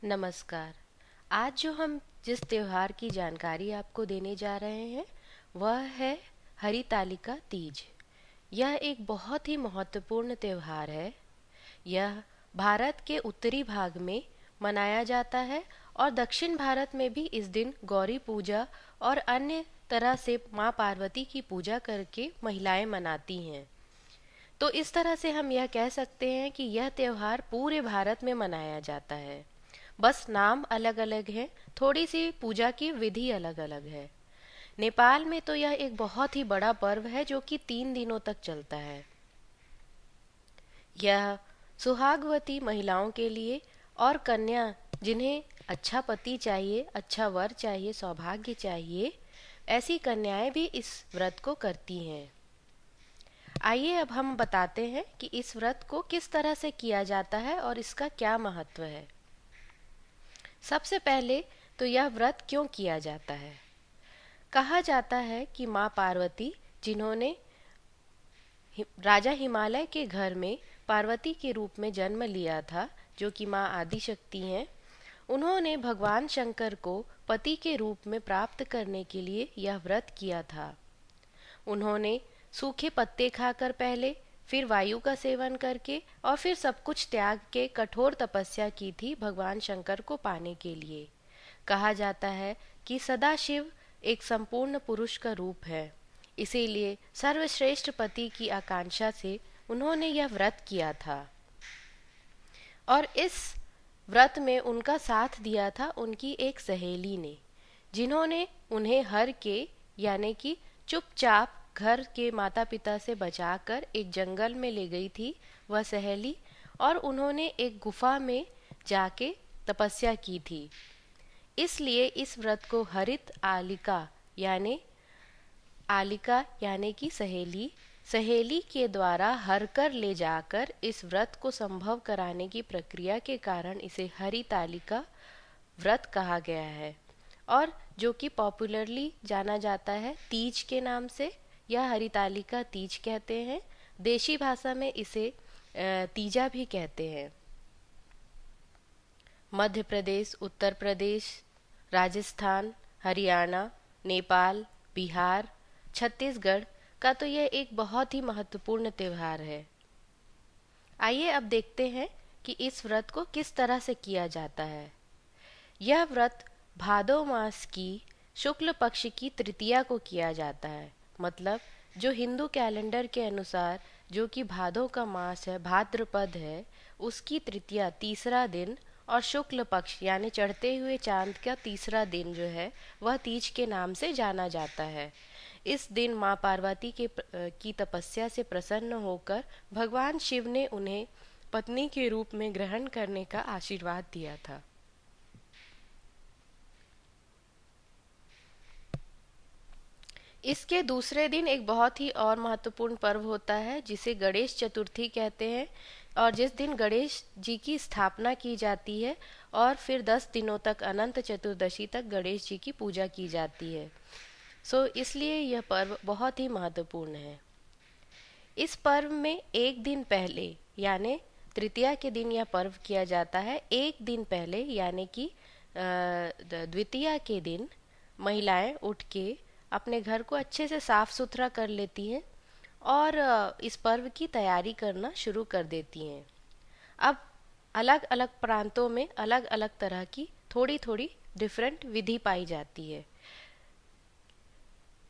नमस्कार। आज जो हम जिस त्योहार की जानकारी आपको देने जा रहे हैं वह है हरितालिका तीज। यह एक बहुत ही महत्वपूर्ण त्योहार है। यह भारत के उत्तरी भाग में मनाया जाता है और दक्षिण भारत में भी इस दिन गौरी पूजा और अन्य तरह से माँ पार्वती की पूजा करके महिलाएं मनाती हैं। तो इस तरह से हम यह कह सकते हैं कि यह त्योहार पूरे भारत में मनाया जाता है। बस नाम अलग अलग है, थोड़ी सी पूजा की विधि अलग अलग है। नेपाल में तो यह एक बहुत ही बड़ा पर्व है जो कि 3 दिनों तक चलता है। यह सुहागवती महिलाओं के लिए और कन्या जिन्हें अच्छा पति चाहिए, अच्छा वर चाहिए, सौभाग्य चाहिए, ऐसी कन्याएं भी इस व्रत को करती हैं। आइए अब हम बताते हैं कि इस व्रत को किस तरह से किया जाता है और इसका क्या महत्व है। सबसे पहले तो यह व्रत क्यों किया जाता है। कहा जाता है कि माँ पार्वती जिन्होंने राजा हिमालय के घर में पार्वती के रूप में जन्म लिया था, जो कि माँ आदिशक्ति हैं, उन्होंने भगवान शंकर को पति के रूप में प्राप्त करने के लिए यह व्रत किया था। उन्होंने सूखे पत्ते खाकर पहले, फिर वायु का सेवन करके और फिर सब कुछ त्याग के कठोर तपस्या की थी भगवान शंकर को पाने के लिए। कहा जाता है कि सदाशिव एक संपूर्ण पुरुष का रूप है, इसीलिए सर्वश्रेष्ठ पति की आकांक्षा से उन्होंने यह व्रत किया था। और इस व्रत में उनका साथ दिया था उनकी एक सहेली ने, जिन्होंने उन्हें हर के यानी कि चुपचाप घर के माता पिता से बचाकर एक जंगल में ले गई थी वह सहेली, और उन्होंने एक गुफा में जाके तपस्या की थी। इसलिए इस व्रत को हरित आलिका यानी आलिका यानी कि सहेली, सहेली के द्वारा हर कर ले जाकर इस व्रत को संभव कराने की प्रक्रिया के कारण इसे हरितालिका व्रत कहा गया है, और जो कि पॉपुलरली जाना जाता है तीज के नाम से। यह हरितालिका तीज कहते हैं। देशी भाषा में इसे तीजा भी कहते हैं। मध्य प्रदेश, उत्तर प्रदेश, राजस्थान, हरियाणा, नेपाल, बिहार, छत्तीसगढ़ का तो यह एक बहुत ही महत्वपूर्ण त्योहार है। आइए अब देखते हैं कि इस व्रत को किस तरह से किया जाता है। यह व्रत भादो मास की शुक्ल पक्ष की तृतीया को किया जाता है। मतलब जो हिंदू कैलेंडर के अनुसार जो कि भादो का मास है, भाद्रपद है, उसकी तृतीया तीसरा दिन और शुक्ल पक्ष यानी चढ़ते हुए चांद का तीसरा दिन जो है वह तीज के नाम से जाना जाता है। इस दिन माँ पार्वती की तपस्या से प्रसन्न होकर भगवान शिव ने उन्हें पत्नी के रूप में ग्रहण करने का आशीर्वाद दिया था। इसके दूसरे दिन एक बहुत ही और महत्वपूर्ण पर्व होता है जिसे गणेश चतुर्थी कहते हैं, और जिस दिन गणेश जी की स्थापना की जाती है और फिर 10 दिनों तक अनंत चतुर्दशी तक गणेश जी की पूजा की जाती है। इसलिए यह पर्व बहुत ही महत्वपूर्ण है। इस पर्व में एक दिन पहले यानी तृतीया के दिन यह पर्व किया जाता है। एक दिन पहले यानी कि द्वितीया के दिन महिलाएं उठ के अपने घर को अच्छे से साफ सुथरा कर लेती हैं और इस पर्व की तैयारी करना शुरू कर देती हैं। अब अलग अलग प्रांतों में अलग अलग तरह की थोड़ी थोड़ी डिफरेंट विधि पाई जाती है।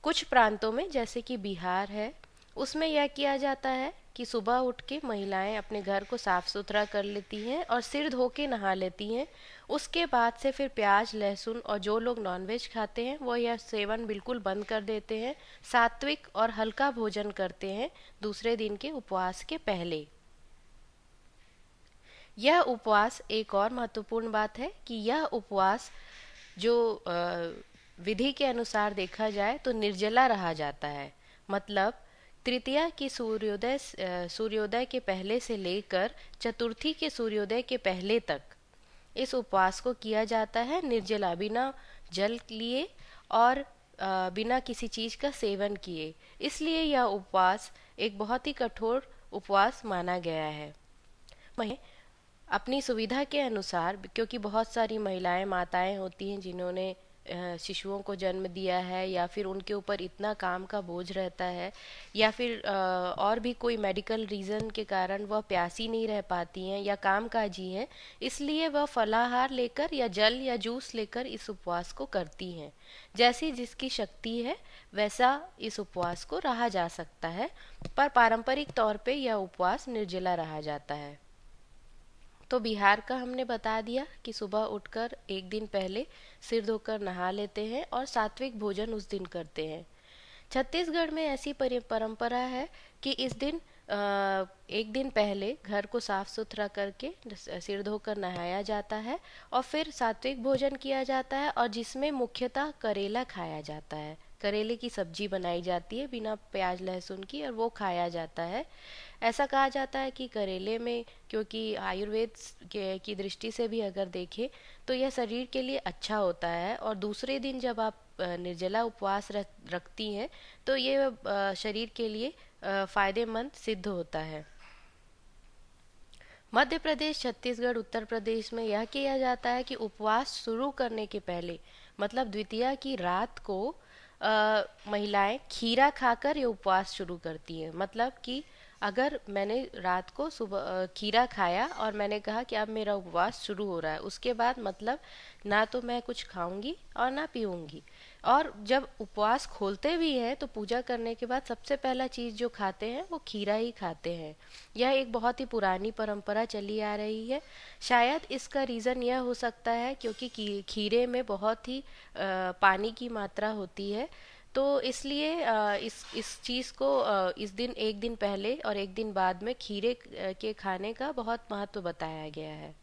कुछ प्रांतों में जैसे कि बिहार है, उसमें यह किया जाता है कि सुबह उठ के महिलाएं अपने घर को साफ सुथरा कर लेती हैं और सिर धो के नहा लेती हैं। उसके बाद से फिर प्याज लहसुन और जो लोग नॉनवेज खाते हैं वो यह सेवन बिल्कुल बंद कर देते हैं। सात्विक और हल्का भोजन करते हैं दूसरे दिन के उपवास के पहले। यह उपवास एक और महत्वपूर्ण बात है कि यह उपवास जो विधि के अनुसार देखा जाए तो निर्जला रहा जाता है। मतलब तृतीया की सूर्योदय के पहले से लेकर चतुर्थी के सूर्योदय के पहले तक इस उपवास को किया जाता है निर्जला, बिना जल लिए और बिना किसी चीज का सेवन किए। इसलिए यह उपवास एक बहुत ही कठोर उपवास माना गया है। अपनी सुविधा के अनुसार, क्योंकि बहुत सारी महिलाएं माताएं होती हैं जिन्होंने शिशुओं को जन्म दिया है, या फिर उनके ऊपर इतना काम का बोझ रहता है, या फिर और भी कोई मेडिकल रीज़न के कारण वह प्यासी नहीं रह पाती हैं या कामकाजी हैं, इसलिए वह फलाहार लेकर या जल या जूस लेकर इस उपवास को करती हैं। जैसी जिसकी शक्ति है वैसा इस उपवास को रहा जा सकता है, पर पारंपरिक तौर पे यह उपवास निर्जला रहा जाता है। तो बिहार का हमने बता दिया कि सुबह उठकर एक दिन पहले सिर धोकर नहा लेते हैं और सात्विक भोजन उस दिन करते हैं। छत्तीसगढ़ में ऐसी परंपरा है कि इस दिन एक दिन पहले घर को साफ सुथरा करके सिर धोकर नहाया जाता है और फिर सात्विक भोजन किया जाता है, और जिसमें मुख्यतः करेला खाया जाता है। करेले की सब्जी बनाई जाती है बिना प्याज लहसुन की, और वो खाया जाता है। ऐसा कहा जाता है कि करेले में, क्योंकि आयुर्वेद की दृष्टि से भी अगर देखें तो यह शरीर के लिए अच्छा होता है, और दूसरे दिन जब आप निर्जला उपवास रखती हैं तो ये शरीर के लिए फायदेमंद सिद्ध होता है। मध्य प्रदेश, छत्तीसगढ़, उत्तर प्रदेश में यह किया जाता है कि उपवास शुरू करने के पहले, मतलब द्वितीया की रात को महिलाएं खीरा खाकर ये उपवास शुरू करती हैं। मतलब कि अगर मैंने रात को सुबह खीरा खाया और मैंने कहा कि अब मेरा उपवास शुरू हो रहा है, उसके बाद मतलब ना तो मैं कुछ खाऊंगी और ना पीऊंगी। और जब उपवास खोलते भी हैं तो पूजा करने के बाद सबसे पहला चीज़ जो खाते हैं वो खीरा ही खाते हैं। यह एक बहुत ही पुरानी परंपरा चली आ रही है। शायद इसका रीज़न यह हो सकता है क्योंकि खीरे में बहुत ही पानी की मात्रा होती है, तो इसलिए इस चीज़ को इस दिन एक दिन पहले और एक दिन बाद में खीरे के खाने का बहुत महत्व बताया गया है।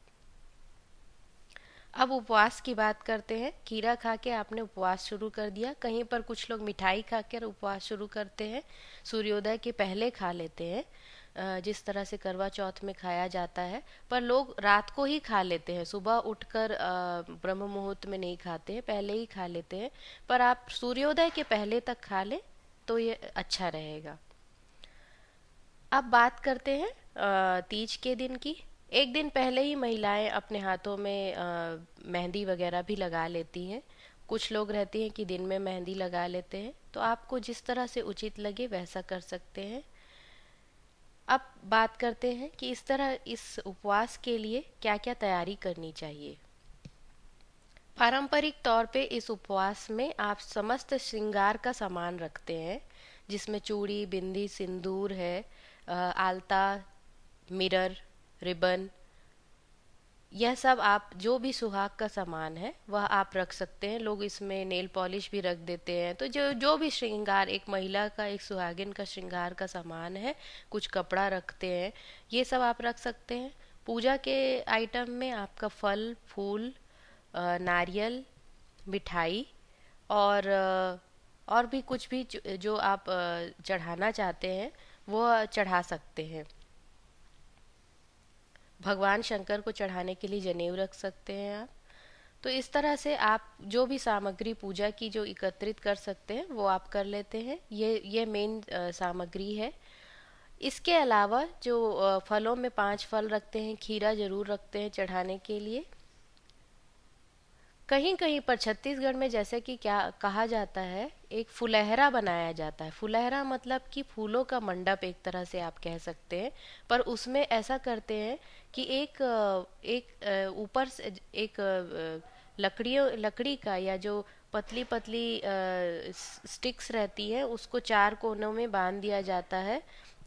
अब उपवास की बात करते हैं। खीरा खा के आपने उपवास शुरू कर दिया। कहीं पर कुछ लोग मिठाई खाकर उपवास शुरू करते हैं, सूर्योदय के पहले खा लेते हैं, जिस तरह से करवा चौथ में खाया जाता है। पर लोग रात को ही खा लेते हैं, सुबह उठकर ब्रह्म मुहूर्त में नहीं खाते हैं, पहले ही खा लेते हैं। पर आप सूर्योदय के पहले तक खा लें तो ये अच्छा रहेगा। अब बात करते हैं तीज के दिन की। एक दिन पहले ही महिलाएं अपने हाथों में मेहंदी वगैरह भी लगा लेती हैं। कुछ लोग रहती हैं कि दिन में मेहंदी लगा लेते हैं, तो आपको जिस तरह से उचित लगे वैसा कर सकते हैं। अब बात करते हैं कि इस तरह इस उपवास के लिए क्या क्या तैयारी करनी चाहिए। पारंपरिक तौर पे इस उपवास में आप समस्त श्रृंगार का सामान रखते हैं, जिसमें चूड़ी, बिंदी, सिंदूर है, आलता, मिरर, रिबन, यह सब आप जो भी सुहाग का सामान है वह आप रख सकते हैं। लोग इसमें नेल पॉलिश भी रख देते हैं। तो जो जो भी श्रृंगार एक महिला का, एक सुहागिन का श्रृंगार का सामान है, कुछ कपड़ा रखते हैं, ये सब आप रख सकते हैं। पूजा के आइटम में आपका फल फूल, नारियल, मिठाई और भी कुछ भी जो आप चढ़ाना चाहते हैं वो चढ़ा सकते हैं। भगवान शंकर को चढ़ाने के लिए जनेऊ रख सकते हैं आप। तो इस तरह से आप जो भी सामग्री पूजा की जो एकत्रित कर सकते हैं वो आप कर लेते हैं। ये मेन सामग्री है। इसके अलावा जो फलों में 5 फल रखते हैं, खीरा जरूर रखते हैं चढ़ाने के लिए। कहीं कहीं पर छत्तीसगढ़ में जैसे कि क्या कहा जाता है, एक फुलहरा बनाया जाता है। फुलहरा मतलब कि फूलों का मंडप एक तरह से आप कह सकते हैं। पर उसमें ऐसा करते हैं कि एक ऊपर से एक लकड़ी का, या जो पतली पतली स्टिक्स रहती है, उसको 4 कोनों में बांध दिया जाता है।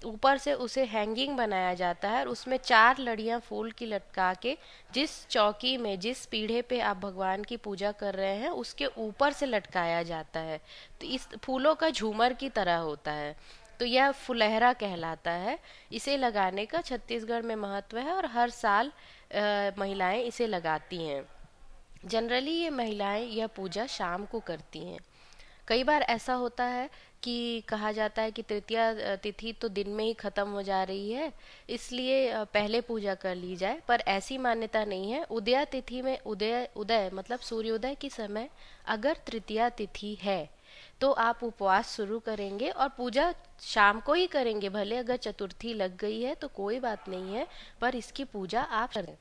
ऊपर से उसे हैंगिंग बनाया जाता है और उसमें 4 लड़ियां फूल की लटका के जिस चौकी में, जिस पीढ़े पे आप भगवान की पूजा कर रहे हैं उसके ऊपर से लटकाया जाता है। तो इस फूलों का झूमर की तरह होता है। तो यह फुलहरा कहलाता है। इसे लगाने का छत्तीसगढ़ में महत्व है और हर साल महिलाएं इसे लगाती हैं। जनरली ये महिलाएं यह पूजा शाम को करती हैं। कई बार ऐसा होता है कि कहा जाता है कि तृतीया तिथि तो दिन में ही खत्म हो जा रही है, इसलिए पहले पूजा कर ली जाए। पर ऐसी मान्यता नहीं है। उदया तिथि में, उदय उदय मतलब सूर्योदय के समय अगर तृतीया तिथि है तो आप उपवास शुरू करेंगे और पूजा शाम को ही करेंगे। भले अगर चतुर्थी लग गई है तो कोई बात नहीं है, पर इसकी पूजा आप करें।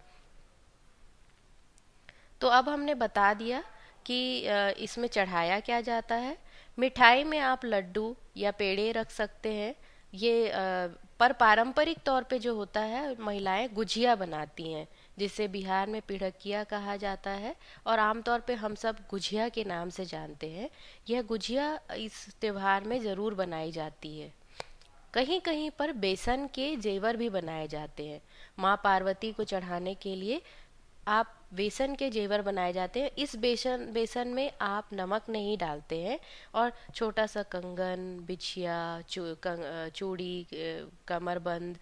तो अब हमने बता दिया कि इसमें चढ़ाया क्या जाता है। मिठाई में आप लड्डू या पेड़े रख सकते हैं। ये पर पारंपरिक तौर पे जो होता है, महिलाएं गुझिया बनाती हैं, जिसे बिहार में पिढ़किया कहा जाता है और आमतौर पे हम सब गुझिया के नाम से जानते हैं। यह गुझिया इस त्योहार में ज़रूर बनाई जाती है। कहीं कहीं पर बेसन के जेवर भी बनाए जाते हैं। माँ पार्वती को चढ़ाने के लिए आप बेसन के जेवर बनाए जाते हैं। इस बेसन बेसन में आप नमक नहीं डालते हैं। और छोटा सा कंगन, बिछिया, चूड़ी, कमरबंद,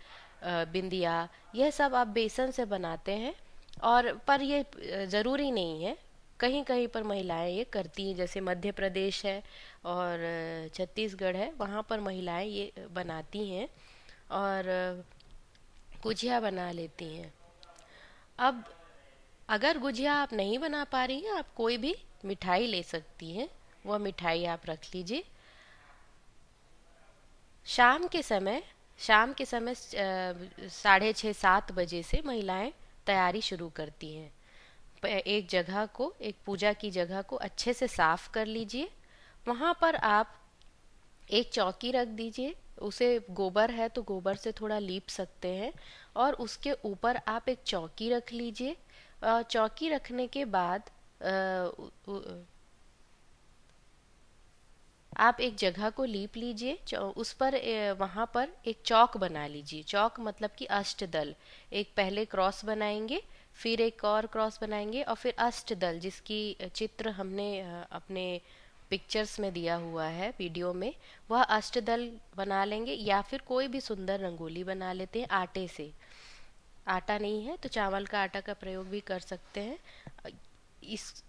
बिंदिया, यह सब आप बेसन से बनाते हैं। और पर ये ज़रूरी नहीं है, कहीं कहीं पर महिलाएं ये करती हैं, जैसे मध्य प्रदेश है और छत्तीसगढ़ है, वहाँ पर महिलाएं ये बनाती हैं और गुजिया बना लेती हैं। अब अगर गुजिया आप नहीं बना पा रही हैं, आप कोई भी मिठाई ले सकती हैं, वह मिठाई आप रख लीजिए। शाम के समय शाम के समय 6:30-7 बजे से महिलाएं तैयारी शुरू करती हैं। एक जगह को, एक पूजा की जगह को अच्छे से साफ कर लीजिए। वहाँ पर आप एक चौकी रख दीजिए, उसे गोबर है तो गोबर से थोड़ा लीप सकते हैं। और उसके ऊपर आप एक चौकी रख लीजिए। चौकी रखने के बाद आप एक जगह को लीप लीजिए, उस पर वहाँ पर एक चौक बना लीजिए। चौक मतलब कि अष्टदल। एक पहले क्रॉस बनाएंगे, फिर एक और क्रॉस बनाएंगे और फिर अष्टदल, जिसकी चित्र हमने अपने पिक्चर्स में दिया हुआ है, वीडियो में, वह अष्टदल बना लेंगे। या फिर कोई भी सुंदर रंगोली बना लेते हैं आटे से। आटा नहीं है तो चावल का आटा का प्रयोग भी कर सकते हैं।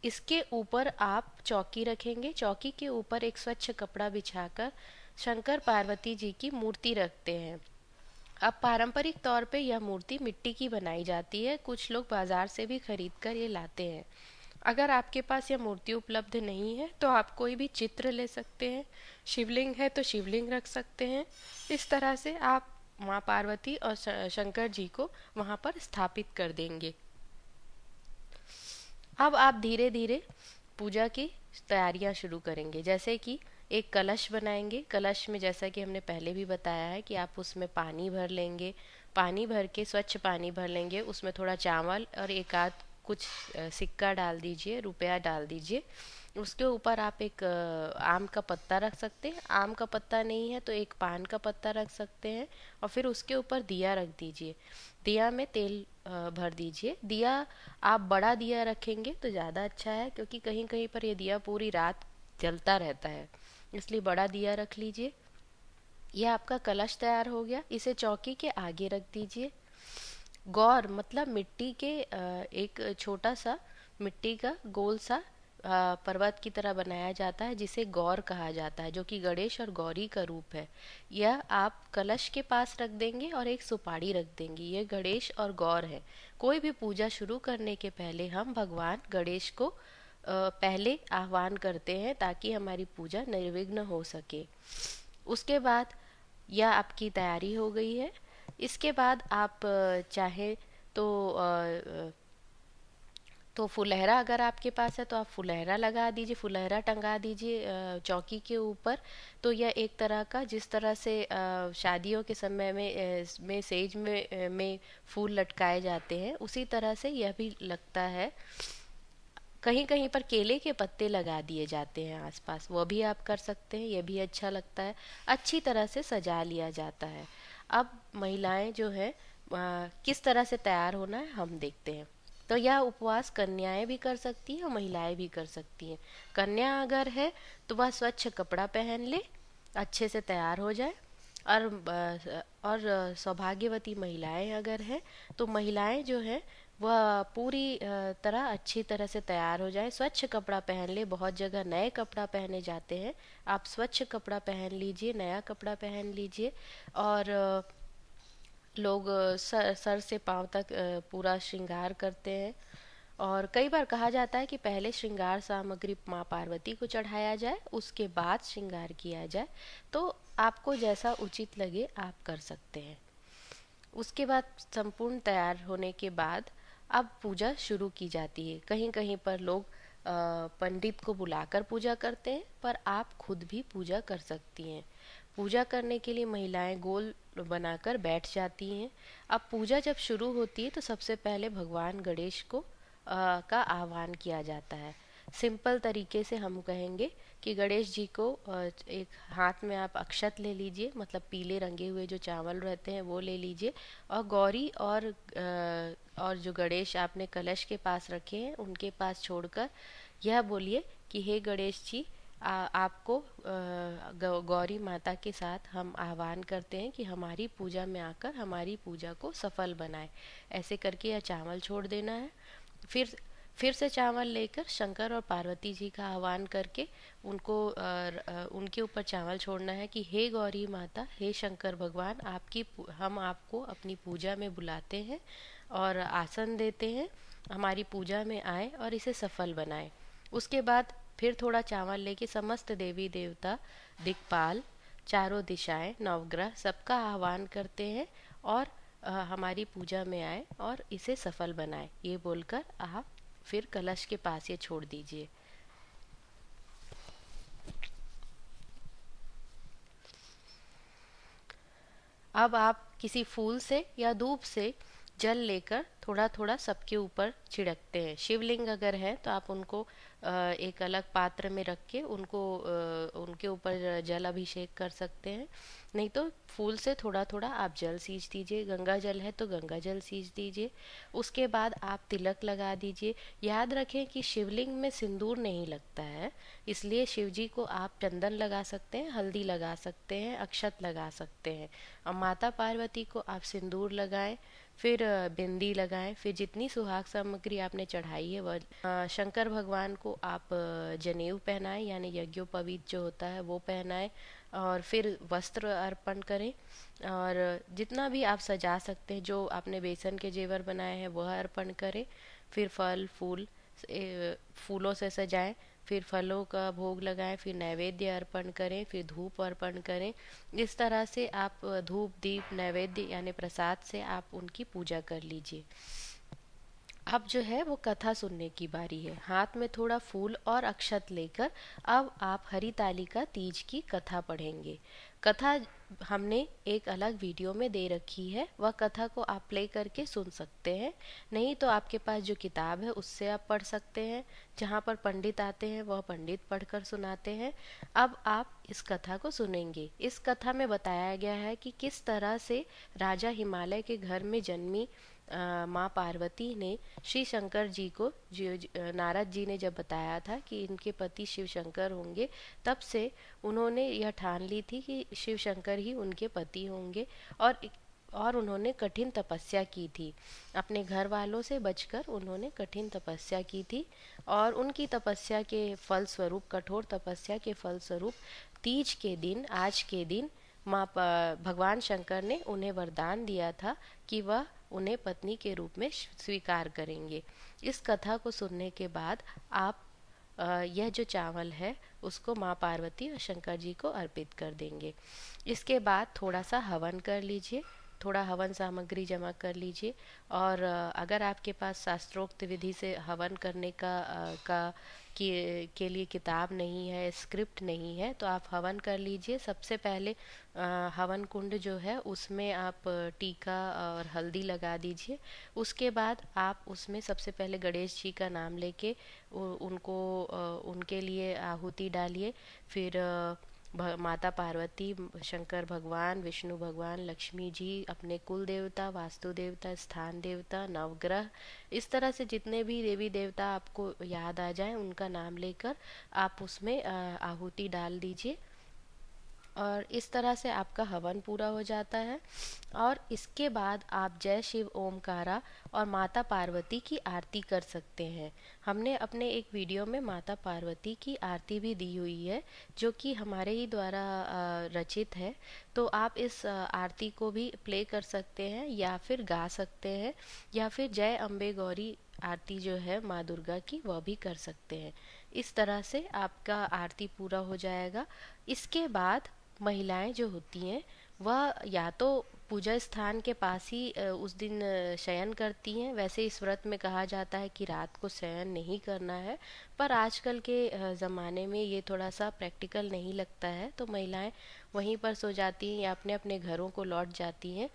इसके ऊपर आप चौकी रखेंगे। चौकी के ऊपर एक स्वच्छ कपड़ा बिछाकर शंकर पार्वती जी की मूर्ति रखते हैं। अब पारंपरिक तौर पे यह मूर्ति मिट्टी की बनाई जाती है, कुछ लोग बाजार से भी खरीद कर ये लाते हैं। अगर आपके पास यह मूर्ति उपलब्ध नहीं है तो आप कोई भी चित्र ले सकते हैं। शिवलिंग है तो शिवलिंग रख सकते हैं। इस तरह से आप माँ पार्वती और शंकर जी को वहाँ पर स्थापित कर देंगे। अब आप धीरे धीरे पूजा की तैयारियां शुरू करेंगे, जैसे कि एक कलश बनाएंगे। कलश में, जैसा कि हमने पहले भी बताया है, कि आप उसमें पानी भर लेंगे। पानी भर के, स्वच्छ पानी भर लेंगे, उसमें थोड़ा चावल और एक आध कुछ सिक्का डाल दीजिए, रुपया डाल दीजिए। उसके ऊपर आप एक आम का पत्ता रख सकते हैं। आम का पत्ता नहीं है तो एक पान का पत्ता रख सकते हैं। और फिर उसके ऊपर दिया रख दीजिए। दिया में तेल भर दीजिए। दिया आप बड़ा दिया रखेंगे तो ज़्यादा अच्छा है, क्योंकि कहीं कहीं पर ये दिया पूरी रात जलता रहता है, इसलिए बड़ा दिया रख लीजिए। यह आपका कलश तैयार हो गया। इसे चौकी के आगे रख दीजिए। गौर मतलब मिट्टी के एक छोटा सा मिट्टी का गोल सा पर्वत की तरह बनाया जाता है, जिसे गौर कहा जाता है, जो कि गणेश और गौरी का रूप है। यह आप कलश के पास रख देंगे और एक सुपारी रख देंगे। यह गणेश और गौर है। कोई भी पूजा शुरू करने के पहले हम भगवान गणेश को पहले आह्वान करते हैं, ताकि हमारी पूजा निर्विघ्न हो सके। उसके बाद यह आपकी तैयारी हो गई है। इसके बाद आप चाहे तो फुलहरा, अगर आपके पास है तो आप फुलहरा लगा दीजिए, फुलहरा टंगा दीजिए चौकी के ऊपर। तो यह एक तरह का, जिस तरह से शादियों के समय में सेज में फूल लटकाए जाते हैं, उसी तरह से यह भी लगता है। कहीं कहीं पर केले के पत्ते लगा दिए जाते हैं आसपास, वह भी आप कर सकते हैं, यह भी अच्छा लगता है। अच्छी तरह से सजा लिया जाता है। अब महिलाएं जो है किस तरह से तैयार होना है हम देखते हैं। तो यह उपवास कन्याएं भी कर सकती हैं और महिलाएं भी कर सकती हैं। कन्या अगर है तो वह स्वच्छ कपड़ा पहन ले, अच्छे से तैयार हो जाए। और सौभाग्यवती महिलाएं अगर है तो महिलाएं जो है वह पूरी तरह अच्छी तरह से तैयार हो जाए, स्वच्छ कपड़ा पहन ले। बहुत जगह नए कपड़ा पहने जाते हैं, आप स्वच्छ कपड़ा पहन लीजिए, नया कपड़ा पहन लीजिए। और लोग सर से पांव तक पूरा श्रृंगार करते हैं। और कई बार कहा जाता है कि पहले श्रृंगार सामग्री माँ पार्वती को चढ़ाया जाए, उसके बाद श्रृंगार किया जाए। तो आपको जैसा उचित लगे आप कर सकते हैं। उसके बाद संपूर्ण तैयार होने के बाद अब पूजा शुरू की जाती है। कहीं कहीं पर लोग पंडित को बुलाकर पूजा करते हैं, पर आप खुद भी पूजा कर सकती हैं। पूजा करने के लिए महिलाएं गोल बनाकर बैठ जाती हैं। अब पूजा जब शुरू होती है तो सबसे पहले भगवान गणेश को का आह्वान किया जाता है। सिंपल तरीके से हम कहेंगे कि गणेश जी को एक हाथ में आप अक्षत ले लीजिए, मतलब पीले रंगे हुए जो चावल रहते हैं वो ले लीजिए, और गौरी और जो गणेश आपने कलश के पास रखे हैं उनके पास छोड़कर यह बोलिए कि हे गणेश जी, आपको गौरी माता के साथ हम आह्वान करते हैं कि हमारी पूजा में आकर हमारी पूजा को सफल बनाए। ऐसे करके यह चावल छोड़ देना है। फिर से चावल लेकर शंकर और पार्वती जी का आह्वान करके उनके ऊपर चावल छोड़ना है कि हे गौरी माता, हे शंकर भगवान, हम आपको अपनी पूजा में बुलाते हैं और आसन देते हैं, हमारी पूजा में आए और इसे सफल बनाए। उसके बाद फिर थोड़ा चावल लेके समस्त देवी देवता, दिक्पाल, चारों दिशाएं, नवग्रह सबका आह्वान करते हैं और हमारी पूजा में आए और इसे सफल बनाए, ये बोलकर आप फिर कलश के पास ये छोड़ दीजिए। अब आप किसी फूल से या धूप से जल लेकर थोड़ा थोड़ा सबके ऊपर छिड़कते हैं। शिवलिंग अगर है तो आप उनको एक अलग पात्र में रख के उनके ऊपर जल अभिषेक कर सकते हैं। नहीं तो फूल से थोड़ा थोड़ा आप जल सींच दीजिए। गंगा जल है तो गंगा जल सींच दीजिए। उसके बाद आप तिलक लगा दीजिए। याद रखें कि शिवलिंग में सिंदूर नहीं लगता है, इसलिए शिव जी को आप चंदन लगा सकते हैं, हल्दी लगा सकते हैं, अक्षत लगा सकते हैं। और माता पार्वती को आप सिंदूर लगाएं, फिर बिंदी लगाएं, फिर जितनी सुहाग सामग्री आपने चढ़ाई है वह शंकर भगवान को आप जनेऊ पहनाएं, यानी यज्ञोपवीत जो होता है वो पहनाएं, और फिर वस्त्र अर्पण करें। और जितना भी आप सजा सकते हैं, जो आपने बेसन के जेवर बनाए हैं वह अर्पण करें। फिर फूलों से सजाएं, फिर फलों का भोग लगाएं, फिर नैवेद्य अर्पण करें, फिर धूप अर्पण करें। इस तरह से आप धूप दीप नैवेद्य यानी प्रसाद से आप उनकी पूजा कर लीजिए। अब जो है वो कथा सुनने की बारी है। हाथ में थोड़ा फूल और अक्षत लेकर अब आप हरितालिका तीज की कथा पढ़ेंगे। कथा हमने एक अलग वीडियो में दे रखी है, वह कथा को आप प्ले करके सुन सकते हैं। नहीं तो आपके पास जो किताब है उससे आप पढ़ सकते हैं। जहाँ पर पंडित आते हैं वह पंडित पढ़कर सुनाते हैं। अब आप इस कथा को सुनेंगे। इस कथा में बताया गया है कि किस तरह से राजा हिमालय के घर में जन्मी माँ पार्वती ने श्री शंकर जी को, नारद जी ने जब बताया था कि इनके पति शिव शंकर होंगे, तब से उन्होंने यह ठान ली थी कि शिव शंकर ही उनके पति होंगे। और उन्होंने कठिन तपस्या की थी। अपने घर वालों से बचकर उन्होंने कठिन तपस्या की थी, और उनकी तपस्या के फल स्वरूप, कठोर तपस्या के फल स्वरूप तीज के दिन, आज के दिन भगवान शंकर ने उन्हें वरदान दिया था कि वह उन्हें पत्नी के रूप में स्वीकार करेंगे। इस कथा को सुनने के बाद आप यह जो चावल है उसको माँ पार्वती और शंकर जी को अर्पित कर देंगे। इसके बाद थोड़ा सा हवन कर लीजिए, थोड़ा हवन सामग्री जमा कर लीजिए। और अगर आपके पास शास्त्रोक्त विधि से हवन करने के लिए किताब नहीं है, स्क्रिप्ट नहीं है, तो आप हवन कर लीजिए। सबसे पहले हवन कुंड जो है उसमें आप टीका और हल्दी लगा दीजिए। उसके बाद आप उसमें सबसे पहले गणेश जी का नाम लेके उनके लिए आहुति डालिए। फिर माता पार्वती, शंकर भगवान, विष्णु भगवान, लक्ष्मी जी, अपने कुल देवता, वास्तु देवता, स्थान देवता, नवग्रह, इस तरह से जितने भी देवी देवता आपको याद आ जाए उनका नाम लेकर आप उसमें आहुति डाल दीजिए। और इस तरह से आपका हवन पूरा हो जाता है। और इसके बाद आप जय शिव ओमकारा और माता पार्वती की आरती कर सकते हैं। हमने अपने एक वीडियो में माता पार्वती की आरती भी दी हुई है, जो कि हमारे ही द्वारा रचित है। तो आप इस आरती को भी प्ले कर सकते हैं, या फिर गा सकते हैं, या फिर जय अम्बे गौरी आरती जो है माँ दुर्गा की वह भी कर सकते हैं। इस तरह से आपका आरती पूरा हो जाएगा। इसके बाद महिलाएं जो होती हैं वह या तो पूजा स्थान के पास ही उस दिन शयन करती हैं। वैसे इस व्रत में कहा जाता है कि रात को शयन नहीं करना है, पर आजकल के ज़माने में ये थोड़ा सा प्रैक्टिकल नहीं लगता है, तो महिलाएं वहीं पर सो जाती हैं या अपने अपने घरों को लौट जाती हैं।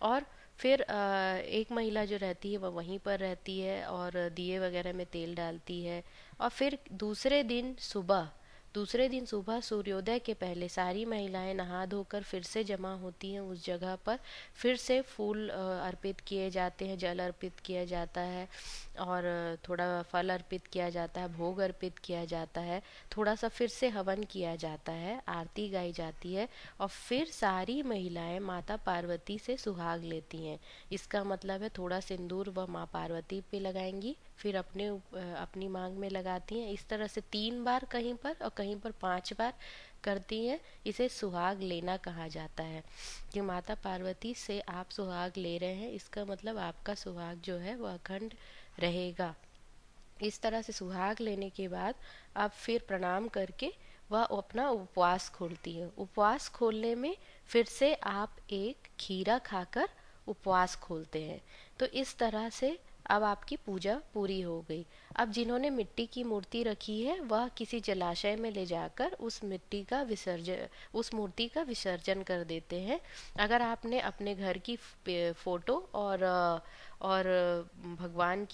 और फिर एक महिला जो रहती है वह वहीं पर रहती है और दिए वगैरह में तेल डालती है। और फिर दूसरे दिन सुबह सूर्योदय के पहले सारी महिलाएं नहा धोकर फिर से जमा होती हैं उस जगह पर। फिर से फूल अर्पित किए जाते हैं, जल अर्पित किया जाता है और थोड़ा फल अर्पित किया जाता है, भोग अर्पित किया जाता है, थोड़ा सा फिर से हवन किया जाता है, आरती गाई जाती है और फिर सारी महिलाएं माता पार्वती से सुहाग लेती हैं। इसका मतलब है थोड़ा सिंदूर वह माँ पार्वती पे लगाएंगी, फिर अपनी मांग में लगाती हैं। इस तरह से 3 बार कहीं पर और कहीं पर 5 बार करती हैं। इसे सुहाग लेना कहा जाता है कि माता पार्वती से आप सुहाग ले रहे हैं, इसका मतलब आपका सुहाग जो है वह अखंड रहेगा। इस तरह से सुहाग लेने के बाद आप फिर प्रणाम करके वह अपना उपवास खोलती है। उपवास खोलने में फिर से आप एक खीरा खाकर उपवास खोलते हैं। तो इस तरह से अब आपकी पूजा पूरी हो गई। अब जिन्होंने मिट्टी की मूर्ति रखी है वह किसी जलाशय में ले जाकर उस मूर्ति का विसर्जन कर देते हैं। अगर आपने अपने घर की फोटो और भगवान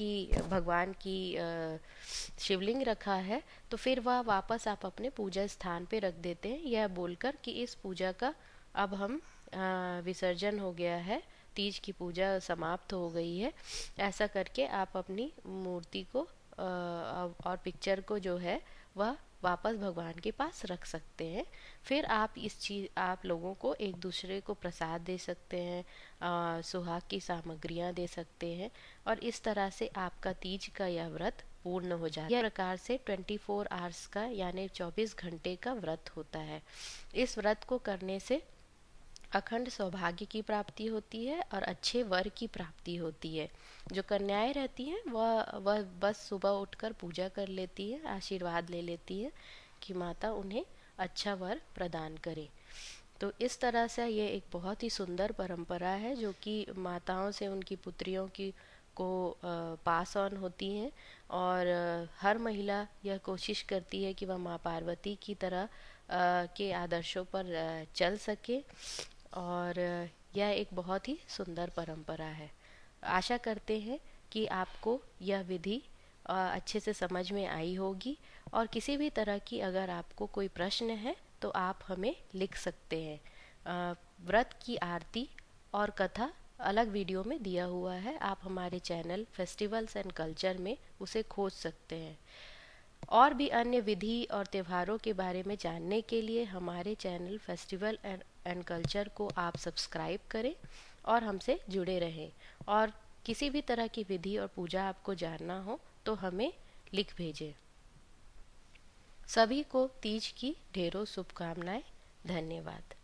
की शिवलिंग रखा है तो फिर वह वापस आप अपने पूजा स्थान पे रख देते हैं, यह बोलकर कि इस पूजा का अब हम विसर्जन हो गया है, तीज की पूजा समाप्त हो गई है। ऐसा करके आप अपनी मूर्ति को और पिक्चर को जो है वह वापस भगवान के पास रख सकते हैं। फिर आप लोगों को एक दूसरे को प्रसाद दे सकते हैं, सुहाग की सामग्रियां दे सकते हैं और इस तरह से आपका तीज का यह व्रत पूर्ण हो जाता है। यह प्रकार से 24 आवर्स का यानी 24 घंटे का व्रत होता है। इस व्रत को करने से अखंड सौभाग्य की प्राप्ति होती है और अच्छे वर की प्राप्ति होती है। जो कन्याएं रहती हैं वह बस सुबह उठकर पूजा कर लेती है, आशीर्वाद ले लेती है कि माता उन्हें अच्छा वर प्रदान करे। तो इस तरह से ये एक बहुत ही सुंदर परंपरा है जो कि माताओं से उनकी पुत्रियों की को पास ऑन होती हैं और हर महिला यह कोशिश करती है कि वह माँ पार्वती की तरह के आदर्शों पर चल सके और यह एक बहुत ही सुंदर परंपरा है। आशा करते हैं कि आपको यह विधि अच्छे से समझ में आई होगी और किसी भी तरह की अगर आपको कोई प्रश्न है तो आप हमें लिख सकते हैं। व्रत की आरती और कथा अलग वीडियो में दिया हुआ है, आप हमारे चैनल फेस्टिवल्स एंड कल्चर में उसे खोज सकते हैं। और भी अन्य विधि और त्योहारों के बारे में जानने के लिए हमारे चैनल फेस्टिवल एंड कल्चर को आप सब्सक्राइब करें और हमसे जुड़े रहें। और किसी भी तरह की विधि और पूजा आपको जानना हो तो हमें लिख भेजें। सभी को तीज की ढेरों शुभकामनाएं। धन्यवाद।